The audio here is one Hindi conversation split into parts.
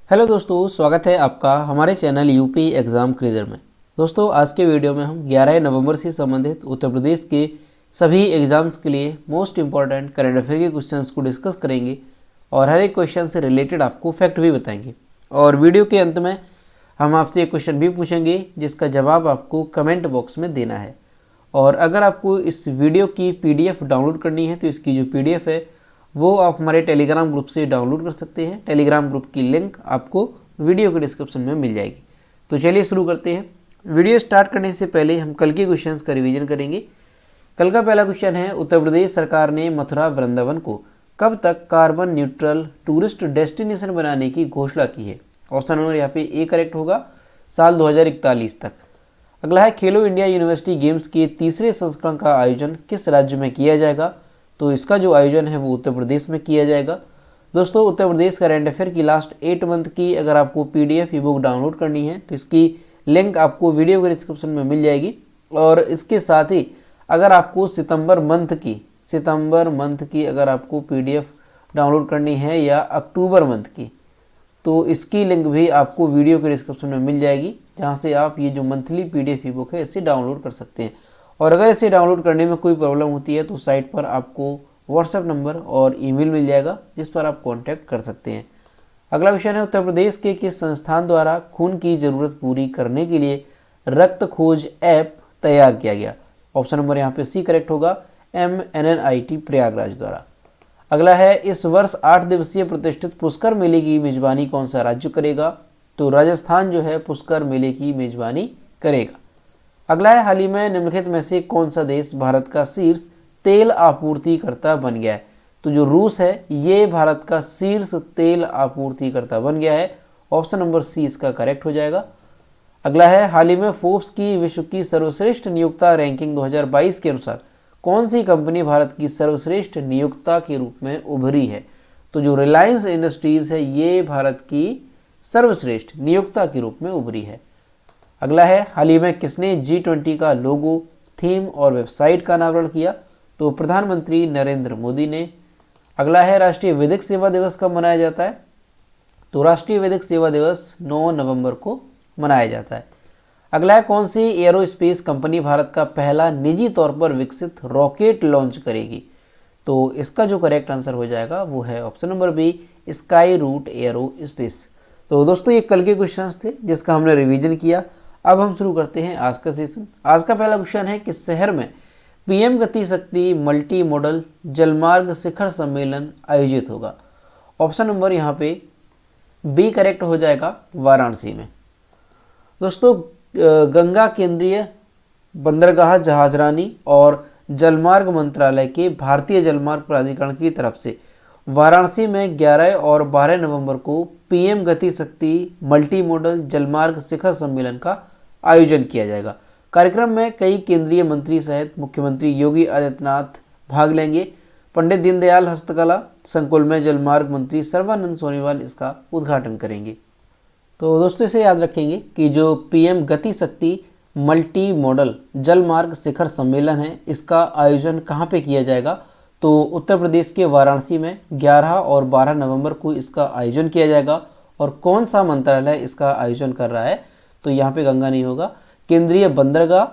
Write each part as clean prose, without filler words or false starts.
हेलो दोस्तों, स्वागत है आपका हमारे चैनल यूपी एग्ज़ाम क्विज़र में। दोस्तों, आज के वीडियो में हम 11 नवंबर से संबंधित उत्तर प्रदेश के सभी एग्ज़ाम्स के लिए मोस्ट इम्पॉर्टेंट करंट अफेयर के क्वेश्चंस को डिस्कस करेंगे और हर एक क्वेश्चन से रिलेटेड आपको फैक्ट भी बताएंगे। और वीडियो के अंत में हम आपसे एक क्वेश्चन भी पूछेंगे जिसका जवाब आपको कमेंट बॉक्स में देना है। और अगर आपको इस वीडियो की PDF डाउनलोड करनी है तो इसकी जो PDF है वो आप हमारे टेलीग्राम ग्रुप से डाउनलोड कर सकते हैं। टेलीग्राम ग्रुप की लिंक आपको वीडियो के डिस्क्रिप्शन में मिल जाएगी। तो चलिए शुरू करते हैं। वीडियो स्टार्ट करने से पहले हम कल के क्वेश्चंस का रिवीजन करेंगे। कल का पहला क्वेश्चन है, उत्तर प्रदेश सरकार ने मथुरा वृंदावन को कब तक कार्बन न्यूट्रल टूरिस्ट डेस्टिनेशन बनाने की घोषणा की है। ऑप्शन नंबर यहाँ पे ए करेक्ट होगा, साल 2041 तक। अगला है, खेलो इंडिया यूनिवर्सिटी गेम्स के तीसरे संस्करण का आयोजन किस राज्य में किया जाएगा। तो इसका जो आयोजन है वो उत्तर प्रदेश में किया जाएगा। दोस्तों, उत्तर प्रदेश करंट अफेयर की लास्ट 8 मंथ की अगर आपको PDF ई बुक डाउनलोड करनी है तो इसकी लिंक आपको वीडियो के डिस्क्रिप्शन में मिल जाएगी। और इसके साथ ही अगर आपको सितंबर मंथ की अगर आपको PDF डाउनलोड करनी है या अक्टूबर मंथ की, तो इसकी लिंक भी आपको वीडियो के डिस्क्रिप्शन में मिल जाएगी, जहाँ से आप ये जो मंथली PDF ई बुक है इसे डाउनलोड कर सकते हैं। और अगर इसे डाउनलोड करने में कोई प्रॉब्लम होती है तो साइट पर आपको व्हाट्सएप नंबर और ईमेल मिल जाएगा जिस पर आप कांटेक्ट कर सकते हैं। अगला क्वेश्चन है, उत्तर प्रदेश के किस संस्थान द्वारा खून की ज़रूरत पूरी करने के लिए रक्त खोज ऐप तैयार किया गया। ऑप्शन नंबर यहाँ पे सी करेक्ट होगा, MNNIT प्रयागराज द्वारा। अगला है, इस वर्ष 8 दिवसीय प्रतिष्ठित पुष्कर मेले की मेजबानी कौन सा राज्य करेगा। तो राजस्थान जो है पुष्कर मेले की मेजबानी करेगा। अगला है, हाल ही में निम्नलिखित में से कौन सा देश भारत का शीर्ष तेल आपूर्तिकर्ता बन गया है। तो जो रूस है ये भारत का शीर्ष तेल आपूर्तिकर्ता बन गया है। ऑप्शन नंबर सी इसका करेक्ट हो जाएगा। अगला है, हाल ही में फोर्ब्स की विश्व की सर्वश्रेष्ठ नियोक्ता रैंकिंग 2022 के अनुसार कौन सी कंपनी भारत की सर्वश्रेष्ठ नियोक्ता के रूप में उभरी है। तो जो रिलायंस इंडस्ट्रीज है ये भारत की सर्वश्रेष्ठ नियोक्ता के रूप में उभरी है। अगला है, हाल ही में किसने G20 का लोगो, थीम और वेबसाइट का अनावरण किया। तो प्रधानमंत्री नरेंद्र मोदी ने। अगला है, राष्ट्रीय विधिक सेवा दिवस कब मनाया जाता है। तो राष्ट्रीय विधिक सेवा दिवस 9 नवंबर को मनाया जाता है। अगला है, कौन सी एरोस्पेस कंपनी भारत का पहला निजी तौर पर विकसित रॉकेट लॉन्च करेगी। तो इसका जो करेक्ट आंसर हो जाएगा वो है option number B, Skyroot Aerospace. तो दोस्तों, ये कल के क्वेश्चंस थे जिसका हमने रिवीजन किया। अब हम शुरू करते हैं आज का सेशन। आज का पहला क्वेश्चन है, किस शहर में PM गति शक्ति मल्टी मॉडल जलमार्ग शिखर सम्मेलन आयोजित होगा। ऑप्शन नंबर यहाँ पे बी करेक्ट हो जाएगा, वाराणसी में। दोस्तों, गंगा केंद्रीय बंदरगाह जहाजरानी और जलमार्ग मंत्रालय के भारतीय जलमार्ग प्राधिकरण की तरफ से वाराणसी में 11 और 12 नवंबर को PM गति शक्ति मल्टी मॉडल जलमार्ग शिखर सम्मेलन का आयोजन किया जाएगा। कार्यक्रम में कई केंद्रीय मंत्री सहित मुख्यमंत्री योगी आदित्यनाथ भाग लेंगे। पंडित दीनदयाल हस्तकला संकुल में जलमार्ग मंत्री सर्बानंद सोनोवाल इसका उद्घाटन करेंगे। तो दोस्तों, इसे याद रखेंगे कि जो PM गति शक्ति मल्टी मॉडल जलमार्ग शिखर सम्मेलन है इसका आयोजन कहाँ पे किया जाएगा। तो उत्तर प्रदेश के वाराणसी में 11 और 12 नवंबर को इसका आयोजन किया जाएगा। और कौन सा मंत्रालय इसका आयोजन कर रहा है। तो यहाँ पे गंगा नहीं होगा, केंद्रीय बंदरगाह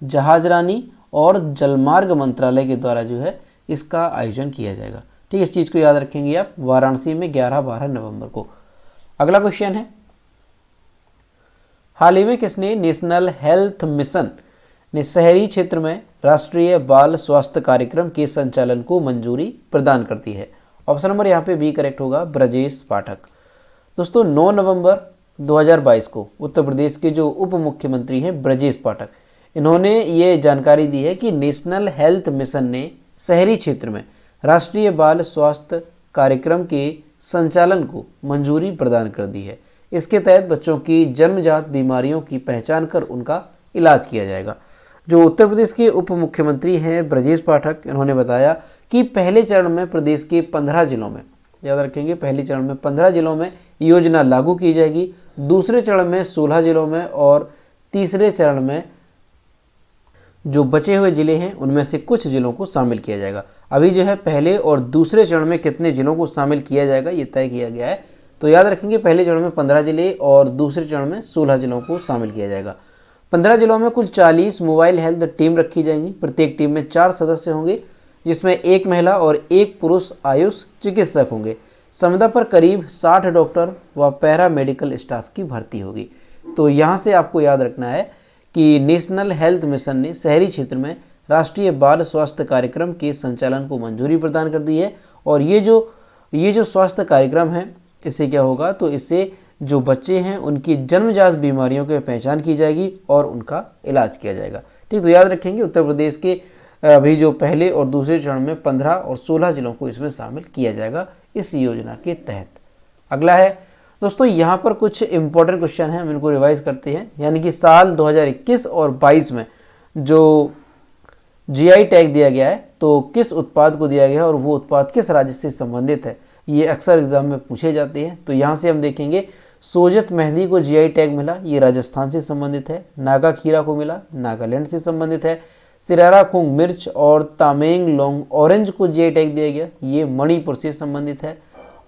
जहाजरानी और जलमार्ग मंत्रालय के द्वारा जो है इसका आयोजन किया जाएगा। ठीक है, इस चीज़ को याद रखेंगे आप, वाराणसी में 11-12 नवंबर को। अगला क्वेश्चन है, हाल ही में किसने नेशनल हेल्थ मिशन ने शहरी क्षेत्र में राष्ट्रीय बाल स्वास्थ्य कार्यक्रम के संचालन को मंजूरी प्रदान करती है। ऑप्शन नंबर यहाँ पे बी करेक्ट होगा, ब्रजेश पाठक। दोस्तों, 9 नवंबर 2022 को उत्तर प्रदेश के जो उप मुख्यमंत्री हैं ब्रजेश पाठक, इन्होंने ये जानकारी दी है कि नेशनल हेल्थ मिशन ने शहरी क्षेत्र में राष्ट्रीय बाल स्वास्थ्य कार्यक्रम के संचालन को मंजूरी प्रदान कर दी है। इसके तहत बच्चों की जन्मजात बीमारियों की पहचान कर उनका इलाज किया जाएगा। जो उत्तर प्रदेश के उप मुख्यमंत्री हैं ब्रजेश पाठक, इन्होंने बताया कि पहले चरण में प्रदेश के 15 जिलों में, याद रखेंगे पहले चरण में 15 जिलों में योजना लागू की जाएगी, दूसरे चरण में 16 जिलों में और तीसरे चरण में जो बचे हुए जिले हैं उनमें से कुछ जिलों को शामिल किया जाएगा। अभी जो है पहले और दूसरे चरण में कितने जिलों को शामिल किया जाएगा ये तय किया गया है, तो याद रखेंगे पहले चरण में 15 जिले और दूसरे चरण में 16 जिलों को शामिल किया जाएगा। 15 जिलों में कुल 40 मोबाइल हेल्थ टीम रखी जाएंगी। प्रत्येक टीम में 4 सदस्य होंगे, जिसमें 1 महिला और 1 पुरुष आयुष चिकित्सक होंगे। संविदा पर करीब 60 डॉक्टर व पैरा मेडिकल स्टाफ की भर्ती होगी। तो यहाँ से आपको याद रखना है कि नेशनल हेल्थ मिशन ने शहरी क्षेत्र में राष्ट्रीय बाल स्वास्थ्य कार्यक्रम के संचालन को मंजूरी प्रदान कर दी है। और ये जो स्वास्थ्य कार्यक्रम है, इससे क्या होगा, तो इससे जो बच्चे हैं उनकी जन्मजात बीमारियों की पहचान की जाएगी और उनका इलाज किया जाएगा। ठीक, तो याद रखेंगे उत्तर प्रदेश के अभी जो पहले और दूसरे चरण में 15 और 16 जिलों को इसमें शामिल किया जाएगा इस योजना के तहत। अगला है दोस्तों, यहाँ पर कुछ इंपॉर्टेंट क्वेश्चन हैं, हम इनको रिवाइज करते हैं। यानी कि साल 2021 और 22 में जो जीआई टैग दिया गया है, तो किस उत्पाद को दिया गया है और वो उत्पाद किस राज्य से संबंधित है, ये अक्सर एग्जाम में पूछे जाते हैं। तो यहाँ से हम देखेंगे सोजत मेहंदी को जीआई टैग मिला, ये राजस्थान से संबंधित है। नागा खीरा को मिला, नागालैंड से संबंधित है। सिरारा खूंग मिर्च और तामेंग लोंग ऑरेंज को जीआई टैग दिया गया, ये मणिपुर से संबंधित है।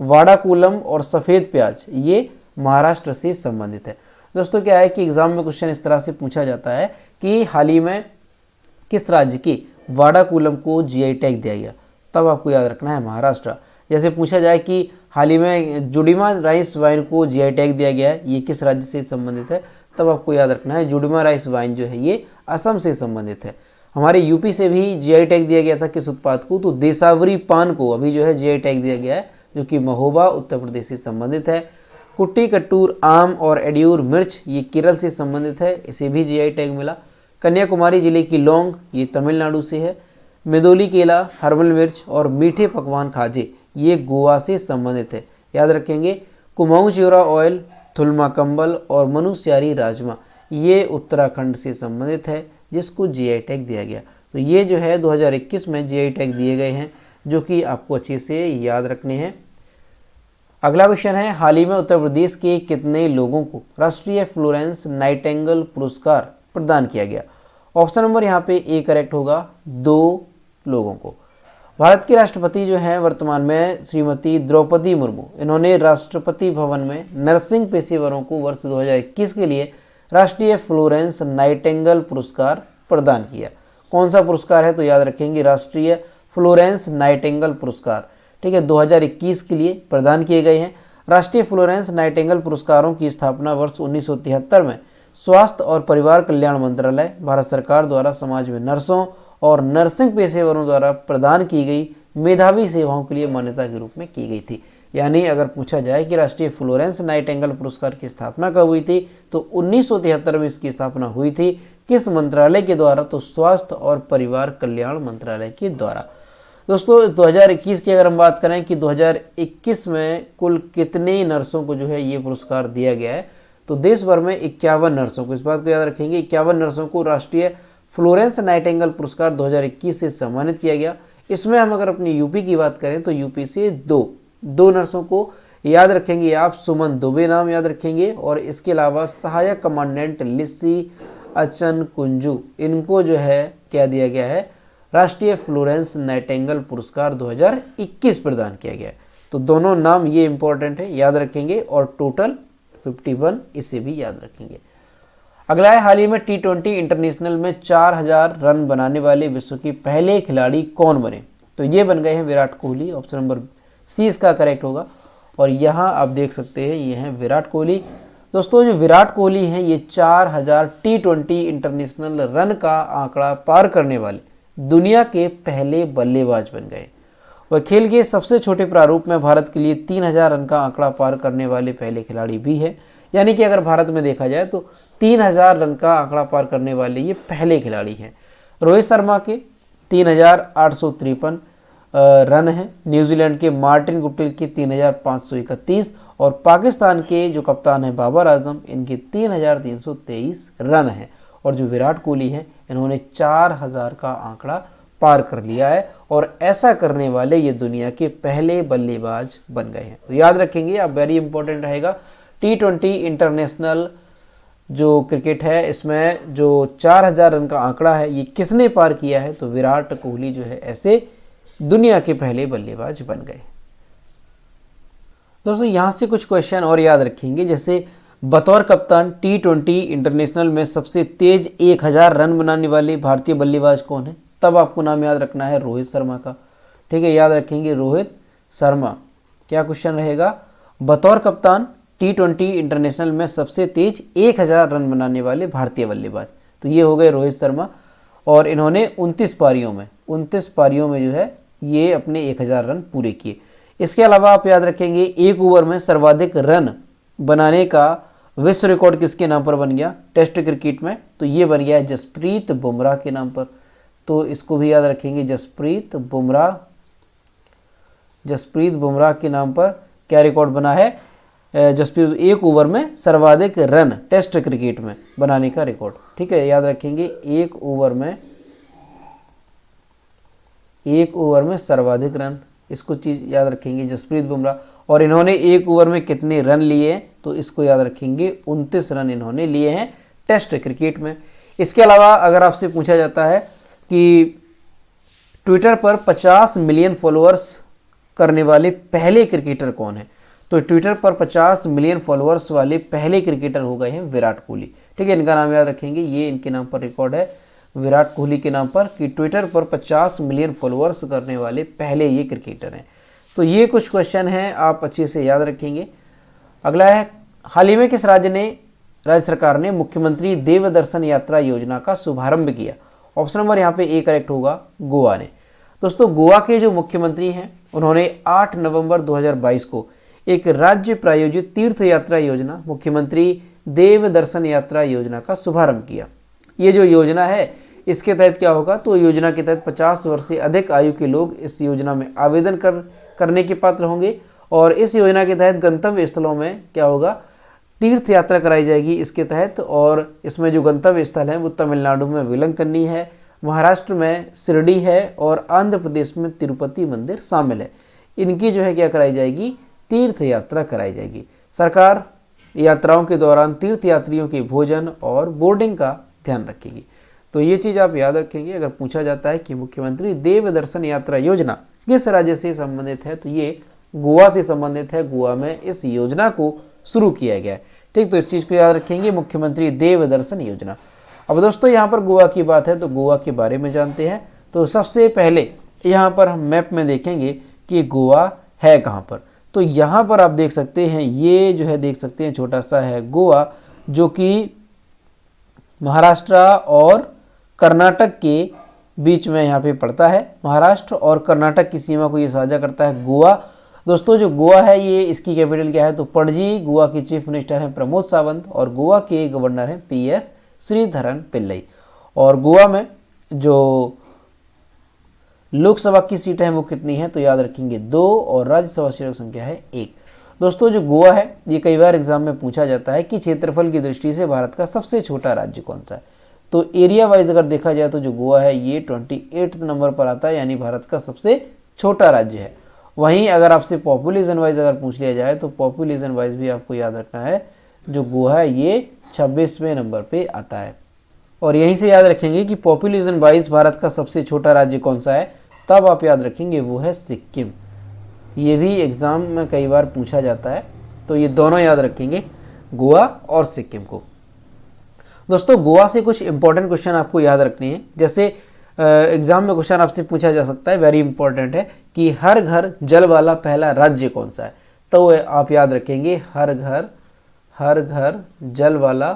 वाड़ाकूलम और सफ़ेद प्याज ये महाराष्ट्र से संबंधित है। दोस्तों क्या है कि एग्जाम में क्वेश्चन इस तरह से पूछा जाता है कि हाल ही में किस राज्य के वाड़ाकूलम को जीआई टैग दिया गया, तब आपको याद रखना है महाराष्ट्र। जैसे पूछा जाए कि हाल ही में जुडिमा राइस वाइन को जीआई टैग दिया गया है, ये किस राज्य से संबंधित है, तब आपको याद रखना है जुडिमा राइस वाइन जो है ये असम से संबंधित है। हमारे यूपी से भी जीआई टैग दिया गया था किस उत्पाद को, तो देसावरी पान को अभी जो है जीआई टैग दिया गया है, जो कि महोबा उत्तर प्रदेश से संबंधित है। कुट्टी कट्टूर आम और एड्यूर मिर्च ये केरल से संबंधित है, इसे भी जीआई टैग मिला। कन्याकुमारी जिले की लौंग ये तमिलनाडु से है। मेदोली केला, हर्बल मिर्च और मीठे पकवान खाजे ये गोवा से संबंधित है। याद रखेंगे कुमाऊं चिवरा ऑयल, थुलमा कंबल और मनुस्यारी राजमा ये उत्तराखंड से संबंधित है, जिसको जीआई टैग दिया गया। तो ये जो है 2021 में जीआई टैग दिए गए हैं, जो कि आपको अच्छे से याद रखने हैं। अगला क्वेश्चन है, हाल ही में उत्तर प्रदेश के कितने लोगों को राष्ट्रीय फ्लोरेंस नाइटिंगेल पुरस्कार प्रदान किया गया? ऑप्शन नंबर यहाँ पे ए करेक्ट होगा, 2 लोगों को। भारत के राष्ट्रपति जो हैं वर्तमान में श्रीमती द्रौपदी मुर्मू, इन्होंने राष्ट्रपति भवन में नर्सिंग पेशेवरों को वर्ष 2021 के लिए राष्ट्रीय फ्लोरेंस नाइटिंगेल पुरस्कार प्रदान किया। कौन सा पुरस्कार है, तो याद रखेंगे राष्ट्रीय फ्लोरेंस नाइटिंगेल पुरस्कार, ठीक है, 2021 के लिए प्रदान किए गए हैं। राष्ट्रीय फ्लोरेंस नाइटिंगेल पुरस्कारों की स्थापना वर्ष 1973 में स्वास्थ्य और परिवार कल्याण मंत्रालय, भारत सरकार द्वारा समाज में नर्सों और नर्सिंग पेशेवरों द्वारा प्रदान की गई मेधावी सेवाओं के लिए मान्यता के रूप में की गई थी। यानी अगर पूछा जाए कि राष्ट्रीय फ्लोरेंस नाइटिंगेल पुरस्कार की स्थापना कब हुई थी, तो 1973 में इसकी स्थापना हुई थी। किस मंत्रालय के द्वारा, तो स्वास्थ्य और परिवार कल्याण मंत्रालय के द्वारा। दोस्तों 2021 की अगर हम बात करें कि 2021 में कुल कितने नर्सों को जो है ये पुरस्कार दिया गया है, तो देश भर में 51 नर्सों को, इस बात को याद रखेंगे, 51 नर्सों को राष्ट्रीय फ्लोरेंस नाइटिंगेल पुरस्कार 2021 से सम्मानित किया गया। इसमें हम अगर अपनी यूपी की बात करें तो यूपी से दो नर्सों को याद रखेंगे आप, सुमन दुबे नाम याद रखेंगे, और इसके अलावा सहायक कमांडेंट लिस्सी अचन कुंजू, इनको जो है क्या दिया गया है, राष्ट्रीय फ्लोरेंस नाइटिंगेल पुरस्कार 2021 प्रदान किया गया है। तो दोनों नाम ये इंपॉर्टेंट है, याद रखेंगे, और टोटल 51 इसे भी याद रखेंगे। अगला है, हाल ही में T20 इंटरनेशनल में 4000 रन बनाने वाले विश्व के पहले खिलाड़ी कौन बने? तो ये बन गए हैं Virat Kohli, option number C इसका करेक्ट होगा। और यहाँ आप देख सकते हैं ये हैं विराट कोहली। दोस्तों जो विराट कोहली हैं ये 4000 T20 इंटरनेशनल रन का आंकड़ा पार करने वाले दुनिया के पहले बल्लेबाज बन गए। वह खेल के सबसे छोटे प्रारूप में भारत के लिए 3000 रन का आंकड़ा पार करने वाले पहले खिलाड़ी भी है। यानी कि अगर भारत में देखा जाए तो 3000 रन का आंकड़ा पार करने वाले ये पहले खिलाड़ी हैं। रोहित शर्मा के 3853 रन हैं, न्यूजीलैंड के मार्टिन गुप्टिल के 3531 और पाकिस्तान के जो कप्तान हैं बाबर आजम, इनके 3323 रन हैं। और जो विराट कोहली हैं इन्होंने 4000 का आंकड़ा पार कर लिया है, और ऐसा करने वाले ये दुनिया के पहले बल्लेबाज बन गए हैं। तो याद रखेंगे आप, वेरी इंपॉर्टेंट रहेगा। T20 इंटरनेशनल जो क्रिकेट है इसमें जो 4000 रन का आंकड़ा है ये किसने पार किया है, तो विराट कोहली जो है ऐसे दुनिया के पहले बल्लेबाज बन गए। दोस्तों यहाँ से कुछ क्वेश्चन और याद रखेंगे, जैसे बतौर कप्तान T20 इंटरनेशनल में सबसे तेज 1000 रन बनाने वाले भारतीय बल्लेबाज कौन है? तब आपको नाम याद रखना है रोहित शर्मा का। ठीक है, याद रखेंगे रोहित शर्मा। क्या क्वेश्चन रहेगा? बतौर कप्तान T20 इंटरनेशनल में सबसे तेज 1000 रन बनाने वाले भारतीय बल्लेबाज, तो ये हो गए रोहित शर्मा। और इन्होंने 29 पारियों में जो है ये अपने 1000 रन पूरे किए। इसके अलावा आप याद रखेंगे एक ओवर में सर्वाधिक रन बनाने का विश्व रिकॉर्ड किसके नाम पर बन गया टेस्ट क्रिकेट में? तो ये बन गया है जसप्रीत बुमराह के नाम पर। तो इसको भी याद रखेंगे, जसप्रीत बुमराह के नाम पर क्या रिकॉर्ड बना है? जसप्रीत एक ओवर में सर्वाधिक रन टेस्ट क्रिकेट में बनाने का रिकॉर्ड। ठीक है, याद रखेंगे एक ओवर में सर्वाधिक रन, इसको चीज याद रखेंगे जसप्रीत बुमराह। और इन्होंने एक ओवर में कितने रन लिए हैं? तो इसको याद रखेंगे 29 रन इन्होंने लिए हैं टेस्ट क्रिकेट में। इसके अलावा अगर आपसे पूछा जाता है कि ट्विटर पर 50 मिलियन फॉलोअर्स करने वाले पहले क्रिकेटर कौन है? तो ट्विटर पर 50 मिलियन फॉलोअर्स वाले पहले क्रिकेटर हो गए हैं विराट कोहली। ठीक है, इनका नाम याद रखेंगे, ये इनके नाम पर रिकॉर्ड है विराट कोहली के नाम पर कि ट्विटर पर 50 मिलियन फॉलोअर्स करने वाले पहले ये क्रिकेटर हैं। तो ये कुछ क्वेश्चन हैं, आप अच्छे से याद रखेंगे। अगला है, हाल ही में किस राज्य सरकार ने मुख्यमंत्री देवदर्शन यात्रा योजना का शुभारंभ किया? ऑप्शन नंबर यहाँ पे ए करेक्ट होगा, गोवा ने। दोस्तों गोवा के जो मुख्यमंत्री हैं उन्होंने 8 नवंबर 2022 को एक राज्य प्रायोजित तीर्थ यात्रा योजना मुख्यमंत्री देवदर्शन यात्रा योजना का शुभारंभ किया। ये जो योजना है इसके तहत क्या होगा? तो योजना के तहत 50 वर्ष से अधिक आयु के लोग इस योजना में आवेदन करने के पात्र होंगे। और इस योजना के तहत गंतव्य स्थलों में क्या होगा? तीर्थ यात्रा कराई जाएगी इसके तहत। और इसमें जो गंतव्य स्थल है वो तमिलनाडु में वेलंकन्नी है, महाराष्ट्र में शिरडी है और आंध्र प्रदेश में तिरुपति मंदिर शामिल है। इनकी जो है क्या कराई जाएगी? तीर्थ यात्रा कराई जाएगी। सरकार यात्राओं के दौरान तीर्थ यात्रियों के भोजन और बोर्डिंग का ध्यान रखेगी। तो ये चीज़ आप याद रखेंगे। अगर पूछा जाता है कि मुख्यमंत्री देवदर्शन यात्रा योजना किस राज्य से संबंधित है, तो ये गोवा से संबंधित है। गोवा में इस योजना को शुरू किया गया है। ठीक, तो इस चीज़ को याद रखेंगे, मुख्यमंत्री देवदर्शन योजना। अब दोस्तों यहाँ पर गोवा की बात है तो गोवा के बारे में जानते हैं। तो सबसे पहले यहाँ पर हम मैप में देखेंगे कि गोवा है कहाँ पर। तो यहाँ पर आप देख सकते हैं, ये जो है देख सकते हैं छोटा सा है गोवा, जो कि महाराष्ट्र और कर्नाटक के बीच में यहाँ पे पड़ता है। महाराष्ट्र और कर्नाटक की सीमा को ये साझा करता है गोवा। दोस्तों जो गोवा है ये इसकी कैपिटल क्या है? तो पणजी। गोवा के चीफ मिनिस्टर हैं प्रमोद सावंत और गोवा के गवर्नर हैं PS श्रीधरन पिल्लई। और गोवा में जो लोकसभा की सीटें हैं वो कितनी हैं? तो याद रखेंगे 2 और राज्यसभा सीटों की संख्या है 1। दोस्तों जो गोवा है ये कई बार एग्जाम में पूछा जाता है कि क्षेत्रफल की दृष्टि से भारत का सबसे छोटा राज्य कौन सा है? तो एरिया वाइज अगर देखा जाए तो जो गोवा है ये 28 नंबर पर आता है, यानी भारत का सबसे छोटा राज्य है। वहीं अगर आपसे पॉपुलेशन वाइज अगर पूछ लिया जाए तो पॉपुलेशन वाइज भी आपको याद रखना है, जो गोवा है ये 26वें नंबर पे आता है। और यहीं से याद रखेंगे कि पॉपुलेशन वाइज भारत का सबसे छोटा राज्य कौन सा है, तब आप याद रखेंगे वो है सिक्किम। ये भी एग्ज़ाम में कई बार पूछा जाता है, तो ये दोनों याद रखेंगे, गोवा और सिक्किम को। दोस्तों गोवा से कुछ इंपॉर्टेंट क्वेश्चन आपको याद रखने हैं। जैसे एग्जाम में क्वेश्चन आपसे पूछा जा सकता है, वेरी इंपॉर्टेंट है, कि हर घर जल वाला पहला राज्य कौन सा है? तो आप याद रखेंगे हर घर जल वाला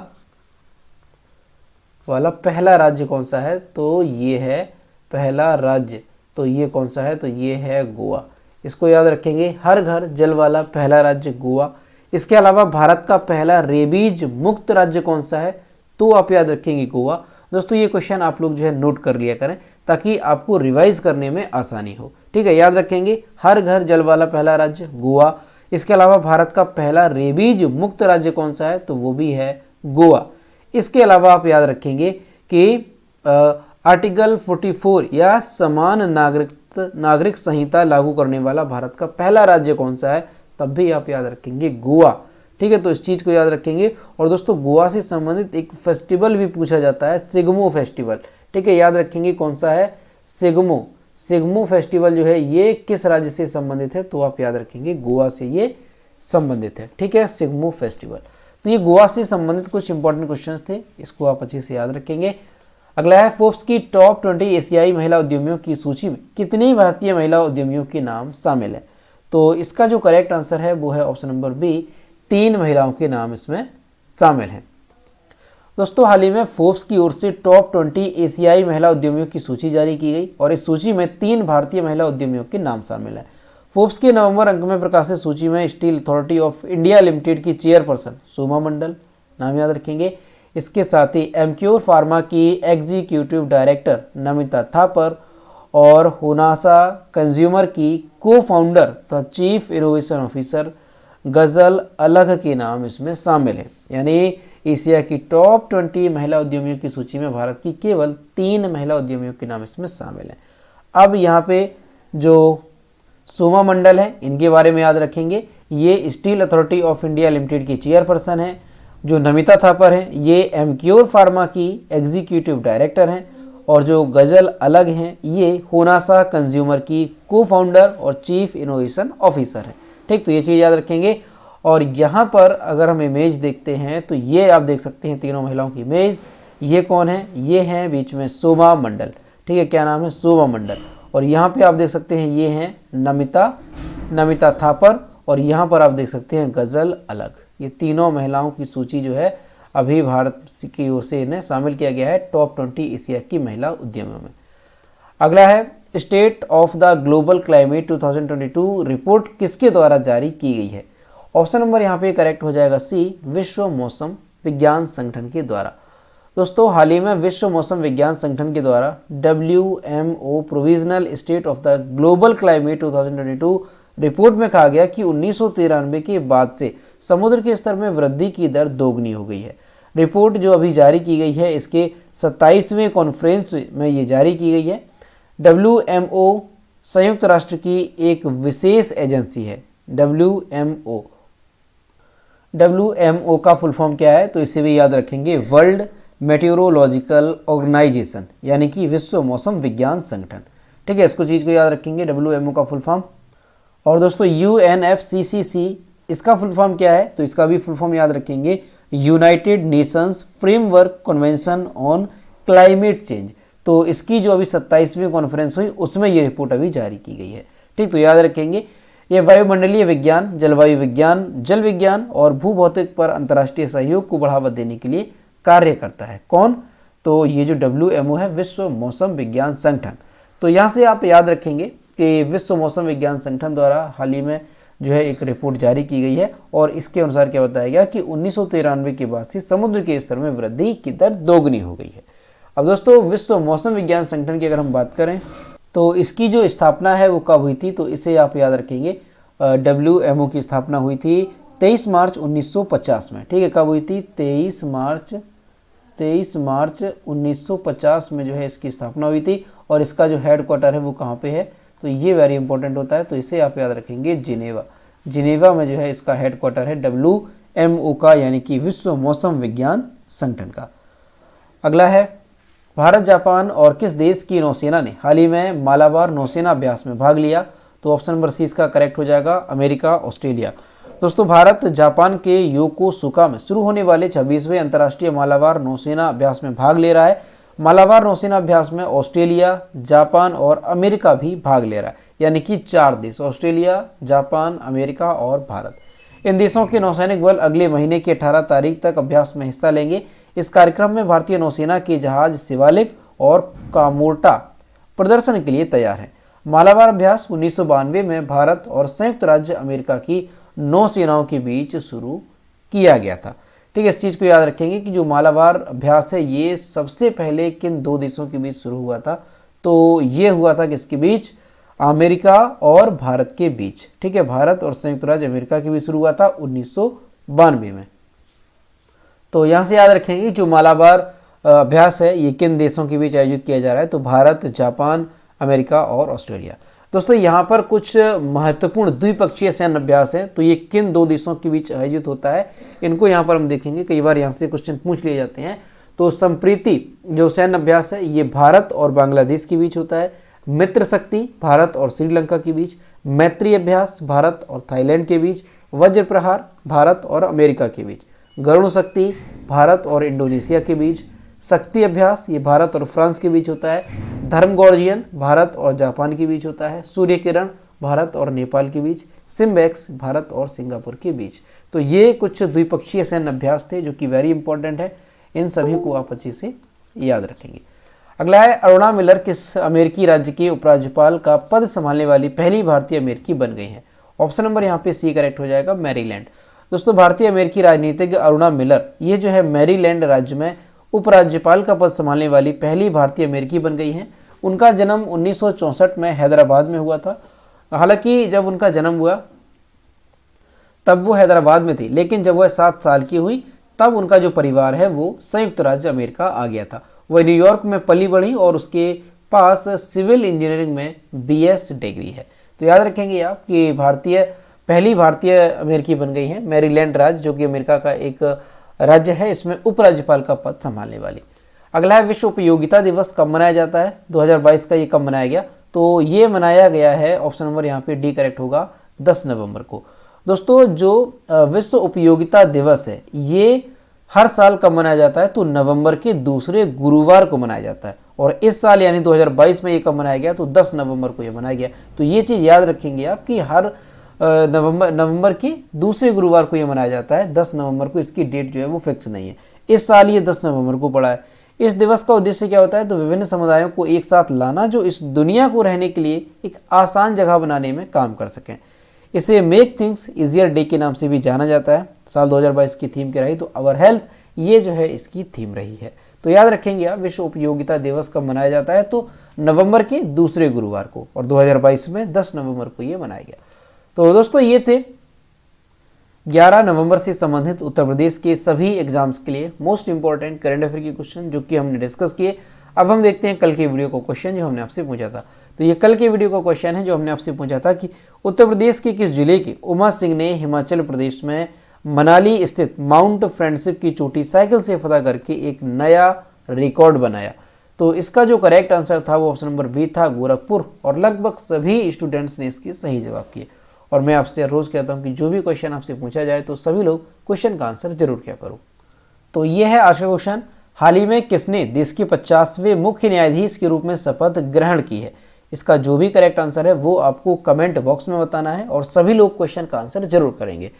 पहला राज्य कौन सा है? तो ये है पहला राज्य, तो ये कौन सा है? तो ये है गोवा। इसको याद रखेंगे, हर घर जल वाला पहला राज्य गोवा। इसके अलावा भारत का पहला रेबीज मुक्त राज्य कौन सा है? तो आप याद रखेंगे गोवा। दोस्तों ये क्वेश्चन आप लोग जो है नोट कर लिया करें ताकि आपको रिवाइज करने में आसानी हो। ठीक है, याद रखेंगे हर घर जल वाला पहला राज्य गोवा। इसके अलावा भारत का पहला रेबीज मुक्त राज्य कौन सा है? तो वो भी है गोवा। इसके अलावा आप याद रखेंगे कि आर्टिकल 44 या समान नागरिक संहिता लागू करने वाला भारत का पहला राज्य कौन सा है? तब भी आप याद रखेंगे गोवा। ठीक है, तो इस चीज़ को याद रखेंगे। और दोस्तों गोवा से संबंधित एक फेस्टिवल भी पूछा जाता है, सिग्मो फेस्टिवल। ठीक है, याद रखेंगे कौन सा है? सिग्मो फेस्टिवल जो है ये किस राज्य से संबंधित है? तो आप याद रखेंगे गोवा से ये संबंधित है। ठीक है, सिग्मो फेस्टिवल। तो ये गोवा से संबंधित कुछ इंपॉर्टेंट क्वेश्चंस थे, इसको आप अच्छे से याद रखेंगे। अगला है, फोर्ब्स की टॉप 20 एशियाई महिला उद्यमियों की सूची में कितनी भारतीय महिला उद्यमियों के नाम शामिल है? तो इसका जो करेक्ट आंसर है वो है ऑप्शन नंबर बी, 3 महिलाओं के नाम इसमें शामिल हैं। दोस्तों, हाल ही में फोर्ब्स की ओर से टॉप 20 एशियाई महिला उद्यमियों की सूची जारी की गई और इस सूची में 3 भारतीय महिला उद्यमियों के नाम शामिल है। फोर्ब्स के नवंबर अंक में प्रकाशित सूची में steel authority of India limited की चेयरपर्सन सोमा मंडल, नाम याद रखेंगे। इसके साथ ही एमक्योर फार्मा की एग्जीक्यूटिव डायरेक्टर नमिता थापर और होनासा कंज्यूमर की को फाउंडर तथा चीफ इनोवेशन ऑफिसर गजल अलग के नाम इसमें शामिल है। यानी एशिया की टॉप 20 महिला उद्यमियों की सूची में भारत की केवल 3 महिला उद्यमियों के नाम इसमें शामिल हैं। अब यहाँ पे जो सोमा मंडल है, इनके बारे में याद रखेंगे। ये steel authority of India limited की चेयरपर्सन है। जो नमिता थापर हैं, ये एमक्योर फार्मा की एग्जीक्यूटिव डायरेक्टर हैं। और जो गजल अलग हैं, ये होनासा कंज्यूमर की को फाउंडर और चीफ इनोवेशन ऑफिसर है। ठीक, तो ये चीज़ याद रखेंगे। और यहाँ पर अगर हम इमेज देखते हैं तो ये आप देख सकते हैं तीनों महिलाओं की इमेज। ये कौन है? ये हैं बीच में सोमा मंडल। ठीक है, क्या नाम है? सोमा मंडल। और यहाँ पे आप देख सकते हैं ये हैं नमिता थापर और यहाँ पर आप देख सकते हैं गजल अलग। ये तीनों महिलाओं की सूची जो है अभी भारत की ओर से इन्हें शामिल किया गया है टॉप 20 एशिया की महिला उद्यमियों में। अगला है, state of the global climate 2022 report किसके द्वारा जारी की गई है? ऑप्शन नंबर यहाँ पे करेक्ट हो जाएगा सी, विश्व मौसम विज्ञान संगठन के द्वारा। दोस्तों, हाल ही में विश्व मौसम विज्ञान संगठन के द्वारा WMO provisional state of the global climate 2022 report में कहा गया कि 1993 के बाद से समुद्र के स्तर में वृद्धि की दर दोगुनी हो गई है। रिपोर्ट जो अभी जारी की गई है, इसके 27वें कॉन्फ्रेंस में ये जारी की गई है। WMO संयुक्त राष्ट्र की एक विशेष एजेंसी है। WMO का फुल फॉर्म क्या है? तो इसे भी याद रखेंगे, वर्ल्ड मेटेरोलॉजिकल ऑर्गेनाइजेशन, यानी कि विश्व मौसम विज्ञान संगठन। ठीक है, इसको चीज़ को याद रखेंगे, WMO का फुल फॉर्म। और दोस्तों, UNFCCC, इसका फुल फॉर्म क्या है? तो इसका भी फुल फॉर्म याद रखेंगे, United Nations framework convention on climate change. तो इसकी जो अभी 27वीं कॉन्फ्रेंस हुई उसमें ये रिपोर्ट अभी जारी की गई है। ठीक, तो याद रखेंगे, ये वायुमंडलीय विज्ञान, जलवायु विज्ञान, जल विज्ञान और भूभौतिक पर अंतर्राष्ट्रीय सहयोग को बढ़ावा देने के लिए कार्य करता है। कौन? तो ये जो WMO है, विश्व मौसम विज्ञान संगठन। तो यहाँ से आप याद रखेंगे कि विश्व मौसम विज्ञान संगठन द्वारा हाल ही में जो है एक रिपोर्ट जारी की गई है और इसके अनुसार क्या बताया गया कि 1993 के बाद से समुद्र के स्तर में वृद्धि की दर दोगुनी हो गई है। अब दोस्तों, विश्व मौसम विज्ञान संगठन की अगर हम बात करें तो इसकी जो स्थापना है वो कब हुई थी? तो इसे आप याद रखेंगे, WMO की स्थापना हुई थी 23 मार्च 1950 में। ठीक है, कब हुई थी? 23 मार्च 1950 में जो है इसकी स्थापना हुई थी। और इसका जो हेड क्वार्टर है वो कहाँ पे है? तो ये वेरी इंपॉर्टेंट होता है, तो इसे आप याद रखेंगे, जिनेवा में जो है इसका हेड क्वार्टर है WMO का, यानी कि विश्व मौसम विज्ञान संगठन का। अगला है, भारत, जापान और किस देश की नौसेना ने हाल ही में मालाबार नौसेना अभ्यास में भाग लिया? तो ऑप्शन नंबर सी इसका करेक्ट हो जाएगा, अमेरिका, ऑस्ट्रेलिया। दोस्तों, भारत जापान के योकोसुका में शुरू होने वाले 26वें अंतर्राष्ट्रीय मालाबार नौसेना अभ्यास में भाग ले रहा है। मालाबार नौसेना अभ्यास में ऑस्ट्रेलिया, जापान और अमेरिका भी भाग ले रहा है, यानी कि 4 देश, ऑस्ट्रेलिया, जापान, अमेरिका और भारत। इन देशों के नौसैनिक बल अगले महीने की 18 तारीख तक अभ्यास में हिस्सा लेंगे। इस कार्यक्रम में भारतीय नौसेना के जहाज शिवालिक और कामोर्टा प्रदर्शन के लिए तैयार है। मालाबार अभ्यास 1992 में भारत और संयुक्त राज्य अमेरिका की नौसेनाओं के बीच शुरू किया गया था। ठीक है, इस चीज़ को याद रखेंगे कि जो मालाबार अभ्यास है ये सबसे पहले किन 2 देशों के बीच शुरू हुआ था? तो ये हुआ था किसके बीच? अमेरिका और भारत के बीच। ठीक है, भारत और संयुक्त राज्य अमेरिका के बीच शुरू हुआ था 1992 में। तो यहाँ से याद रखेंगे जो मालाबार अभ्यास है ये किन देशों के बीच आयोजित किया जा रहा है? तो भारत, जापान, अमेरिका और ऑस्ट्रेलिया। दोस्तों, यहाँ पर कुछ महत्वपूर्ण द्विपक्षीय सैन्य अभ्यास हैं, तो ये किन 2 देशों के बीच आयोजित होता है इनको यहाँ पर हम देखेंगे। कई बार यहाँ से क्वेश्चन पूछ लिए जाते हैं। तो संप्रीति जो सैन्य अभ्यास है ये भारत और बांग्लादेश के बीच होता है। मित्र शक्ति भारत और श्रीलंका के बीच। मैत्री अभ्यास भारत और थाईलैंड के बीच। वज्र प्रहार भारत और अमेरिका के बीच, गरुण शक्ति भारत और इंडोनेशिया के बीच, शक्ति अभ्यास ये भारत और फ्रांस के बीच होता है, धर्मगोर्जियन भारत और जापान के बीच होता है, सूर्य किरण भारत और नेपाल के बीच, सिम्बेक्स भारत और सिंगापुर के बीच। तो ये कुछ द्विपक्षीय सैन्य अभ्यास थे जो कि वेरी इंपॉर्टेंट है, इन सभी को आप अच्छे से याद रखेंगे। अगला है अरुणा मिलर किस अमेरिकी राज्य के उपराज्यपाल का पद संभालने वाली पहली भारतीय अमेरिकी बन गई है? ऑप्शन नंबर यहाँ पे सी करेक्ट हो जाएगा, मैरीलैंड। दोस्तों भारतीय अमेरिकी राजनीतिज्ञ अरुणा मिलर ये जो है मैरीलैंड राज्य में उपराज्यपाल का पद संभालने वाली पहली भारतीय अमेरिकी बन गई हैं। उनका जन्म 1964 में हैदराबाद में हुआ था। हालांकि जब उनका जन्म हुआ तब वो हैदराबाद में थी, लेकिन जब वह 7 साल की हुई तब उनका जो परिवार है वो संयुक्त राज्य अमेरिका आ गया था। वह न्यूयॉर्क में पली बढ़ी और उसके पास सिविल इंजीनियरिंग में BS डिग्री है। तो याद रखेंगे आप कि पहली भारतीय अमेरिकी बन गई है मैरीलैंड राज्य, जो कि अमेरिका का एक राज्य है, इसमें उपराज्यपाल का पद संभालने वाली। अगला है विश्व उपयोगिता दिवस कब मनाया जाता है? 2022 का ये कब मनाया गया? तो ये मनाया गया है, ऑप्शन नंबर यहाँ पे डी करेक्ट होगा, 10 नवंबर को। दोस्तों जो विश्व उपयोगिता दिवस है ये हर साल कब मनाया जाता है? तो नवंबर के दूसरे गुरुवार को मनाया जाता है, और इस साल यानी 2022 में ये कब मनाया गया? तो 10 नवंबर को ये मनाया गया। तो ये चीज़ याद रखेंगे आप कि हर नवंबर के दूसरे गुरुवार को ये मनाया जाता है, 10 नवंबर को। इसकी डेट जो है वो फिक्स नहीं है, इस साल ये 10 नवंबर को पड़ा है। इस दिवस का उद्देश्य क्या होता है? तो विभिन्न समुदायों को एक साथ लाना जो इस दुनिया को रहने के लिए एक आसान जगह बनाने में काम कर सकें। इसे मेक थिंग्स इजियर डे के नाम से भी जाना जाता है। साल 2022 की थीम क्या रही? तो अवर हेल्थ ये जो है इसकी थीम रही है। तो याद रखेंगे आप विश्व उपयोगिता दिवस कब मनाया जाता है? तो नवंबर के दूसरे गुरुवार को, और 2022 में 10 नवंबर को ये मनाया गया। तो दोस्तों ये थे 11 नवंबर से संबंधित उत्तर प्रदेश के सभी एग्जाम्स के लिए मोस्ट इंपॉर्टेंट करंट अफेयर के क्वेश्चन जो कि हमने डिस्कस किए। अब हम देखते हैं कल के वीडियो को क्वेश्चन जो हमने आपसे पूछा था। तो ये कल के वीडियो का क्वेश्चन है जो हमने आपसे पूछा था कि उत्तर प्रदेश के किस जिले के उमा सिंह ने हिमाचल प्रदेश में मनाली स्थित माउंट फ्रेंडशिप की चोटी साइकिल से फतह करके एक नया रिकॉर्ड बनाया? तो इसका जो करेक्ट आंसर था वो ऑप्शन नंबर बी था, गोरखपुर। और लगभग सभी स्टूडेंट्स ने इसके सही जवाब किए। और मैं आपसे रोज कहता हूं कि जो भी क्वेश्चन आपसे पूछा जाए तो सभी लोग क्वेश्चन का आंसर जरूर किया करो। तो ये है आज का क्वेश्चन, हाल ही में किसने देश के 50वें मुख्य न्यायाधीश के रूप में शपथ ग्रहण की है? इसका जो भी करेक्ट आंसर है वो आपको कमेंट बॉक्स में बताना है, और सभी लोग क्वेश्चन का आंसर जरूर करेंगे।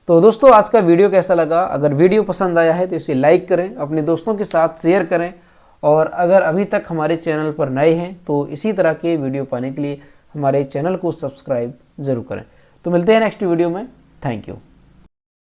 तो दोस्तों आज का वीडियो कैसा लगा? अगर वीडियो पसंद आया है तो इसे लाइक करें, अपने दोस्तों के साथ शेयर करें, और अगर अभी तक हमारे चैनल पर नए हैं तो इसी तरह के वीडियो पाने के लिए हमारे चैनल को सब्सक्राइब जरूर करें। तो मिलते हैं नेक्स्ट वीडियो में। Thank you.